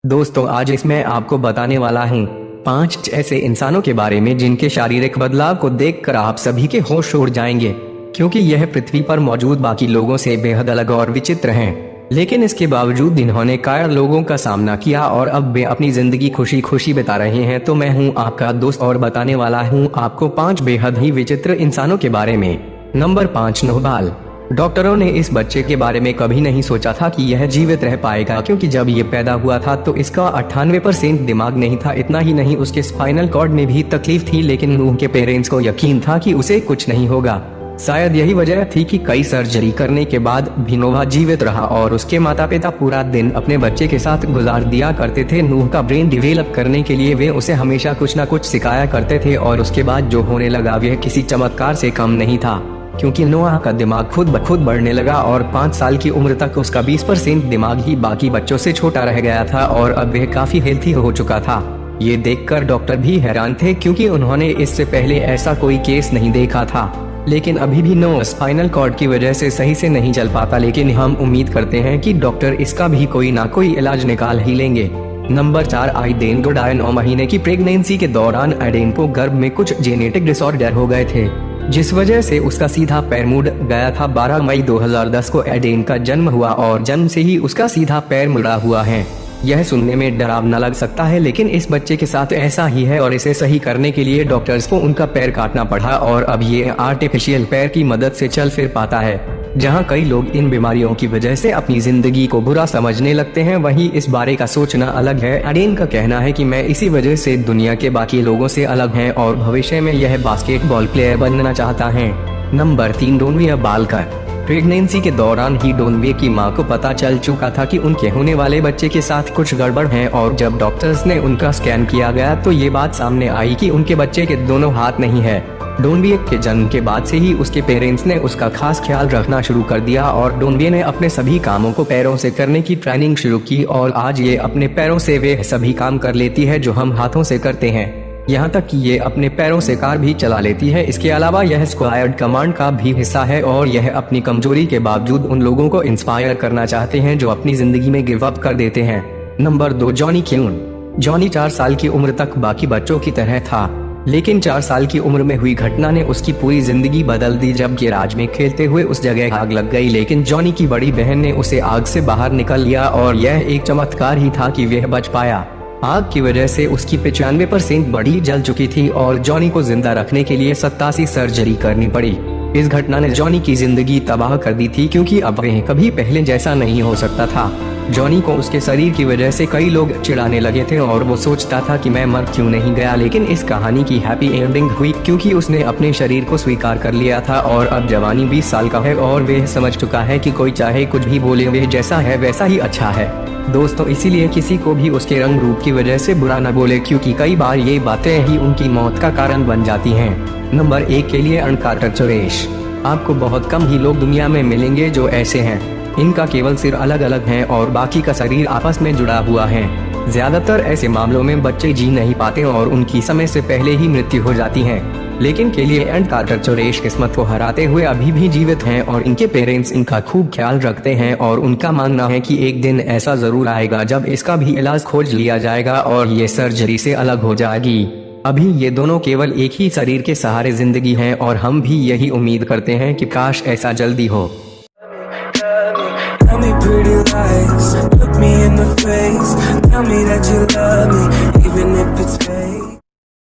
दोस्तों आज इसमें आपको बताने वाला हूँ 5 ऐसे इंसानों के बारे में जिनके शारीरिक बदलाव को देखकर आप सभी के होश उड़ जाएंगे, क्योंकि यह पृथ्वी पर मौजूद बाकी लोगों से बेहद अलग और विचित्र हैं। लेकिन इसके बावजूद इन्होंने कायर लोगों का सामना किया और अब वे अपनी जिंदगी खुशी खुशी बिता रहे हैं। तो मैं हूँ आपका दोस्त और बताने वाला हूँ आपको 5 बेहद ही विचित्र इंसानों के बारे में। नंबर 5, नोबाल। डॉक्टरों ने इस बच्चे के बारे में कभी नहीं सोचा था कि यह जीवित रह पाएगा, क्योंकि जब ये पैदा हुआ था तो इसका 98% दिमाग नहीं था। इतना ही नहीं, उसके स्पाइनल कॉर्ड में भी तकलीफ थी, लेकिन नूह के पेरेंट्स को यकीन था कि उसे कुछ नहीं होगा। शायद यही वजह थी कि कई सर्जरी करने के बाद भी नोवा जीवित रहा और उसके माता पिता पूरा दिन अपने बच्चे के साथ गुजार दिया करते थे। नूह का ब्रेन डिवेलप करने के लिए वे उसे हमेशा कुछ न कुछ सिखाया करते थे और उसके बाद जो होने लगा वह किसी चमत्कार से कम नहीं था, क्योंकि नोआ का दिमाग खुद ब खुद बढ़ने लगा और 5 साल की उम्र तक उसका 20% दिमाग ही बाकी बच्चों से छोटा रह गया था और अब वह काफी हेल्थी हो चुका था। ये देखकर डॉक्टर भी हैरान थे, क्योंकि उन्होंने इससे पहले ऐसा कोई केस नहीं देखा था। लेकिन अभी भी नो स्पाइनल कॉर्ड की वजह से सही से नहीं चल पाता, लेकिन हम उम्मीद करते हैं कि डॉक्टर इसका भी कोई ना कोई इलाज निकाल ही लेंगे। नंबर 4, आइडेन गोडाय। 9 महीने की प्रेगनेंसी के दौरान आइडेन को गर्भ में कुछ जेनेटिक डिसऑर्डर हो गए थे, जिस वजह से उसका सीधा पैर मुड़ गया था। 12 मई 2010 को आइडेन का जन्म हुआ और जन्म से ही उसका सीधा पैर मुड़ा हुआ है। यह सुनने में डरावना लग सकता है, लेकिन इस बच्चे के साथ ऐसा ही है और इसे सही करने के लिए डॉक्टर्स को उनका पैर काटना पड़ा और अब ये आर्टिफिशियल पैर की मदद से चल फिर पाता है। जहां कई लोग इन बीमारियों की वजह से अपनी जिंदगी को बुरा समझने लगते हैं, वहीं इस बारे का सोचना अलग है। आइडेन का कहना है कि मैं इसी वजह से दुनिया के बाकी लोगों से अलग हैं और भविष्य में यह बास्केटबॉल प्लेयर बनना चाहता है। नंबर 3, डोनवे बालकर। प्रेगनेंसी के दौरान ही डोनवे की मां को पता चल चुका था कि उनके होने वाले बच्चे के साथ कुछ गड़बड़ है और जब डॉक्टर्स ने उनका स्कैन किया गया तो ये बात सामने आई कि उनके बच्चे के दोनों हाथ नहीं है। डोनवे के जन्म के बाद से ही उसके पेरेंट्स ने उसका खास ख्याल रखना शुरू कर दिया और डोनवे ने अपने सभी कामों को पैरों से करने की ट्रेनिंग शुरू की और आज ये अपने पैरों से वे सभी काम कर लेती है जो हम हाथों से करते हैं। यहाँ तक कि ये अपने पैरों से कार भी चला लेती है। इसके अलावा यह स्क्वायर्ड कमांड का भी हिस्सा है और यह अपनी कमजोरी के बावजूद उन लोगों को इंस्पायर करना चाहते हैं जो अपनी जिंदगी में गिव अप कर देते हैं। Number 2, Johnny queue. जॉनी 4 साल की उम्र तक बाकी बच्चों की तरह था, लेकिन 4 साल की उम्र में हुई घटना ने उसकी पूरी जिंदगी बदल दी। जब गैराज में खेलते हुए उस जगह आग लग गई, लेकिन जॉनी की बड़ी बहन ने उसे आग से बाहर निकल लिया और यह एक चमत्कार ही था कि वह बच पाया। आग की वजह से उसकी 95% बॉडी जल चुकी थी और जॉनी को जिंदा रखने के लिए 87 सर्जरी करनी पड़ी। इस घटना ने जॉनी की जिंदगी तबाह कर दी थी, क्योंकि अब वह कभी पहले जैसा नहीं हो सकता था। जॉनी को उसके शरीर की वजह से कई लोग चिढ़ाने लगे थे और वो सोचता था कि मैं मर क्यों नहीं गया, लेकिन इस कहानी की हैप्पी एंडिंग हुई, क्योंकि उसने अपने शरीर को स्वीकार कर लिया था और अब जवानी 20 साल का है और वह समझ चुका है कि कोई चाहे कुछ भी बोले, वह जैसा है वैसा ही अच्छा है। दोस्तों इसीलिए किसी को भी उसके रंग रूप की वजह से बुरा न बोले, क्योंकि कई बार ये बातें ही उनकी मौत का कारण बन जाती हैं। नंबर 1 के लिए अनकार्टर सुरेश। आपको बहुत कम ही लोग दुनिया में मिलेंगे जो ऐसे हैं। इनका केवल सिर अलग अलग है और बाकी का शरीर आपस में जुड़ा हुआ है। ज्यादातर ऐसे मामलों में बच्चे जी नहीं पाते और उनकी समय से पहले ही मृत्यु हो जाती है, लेकिन के लिए अनकार्टर सुरेश किस्मत को हराते हुए अभी भी जीवित हैं और इनके पेरेंट्स इनका खूब ख्याल रखते हैं और उनका मानना है कि एक दिन ऐसा जरूर आएगा जब इसका भी इलाज खोज लिया जाएगा और ये सर्जरी से अलग हो जाएगी। अभी ये दोनों केवल एक ही शरीर के सहारे जिंदगी हैं और हम भी यही उम्मीद करते हैं कि काश ऐसा जल्दी हो। Tell me pretty lies, look me in the face, tell me that you love me.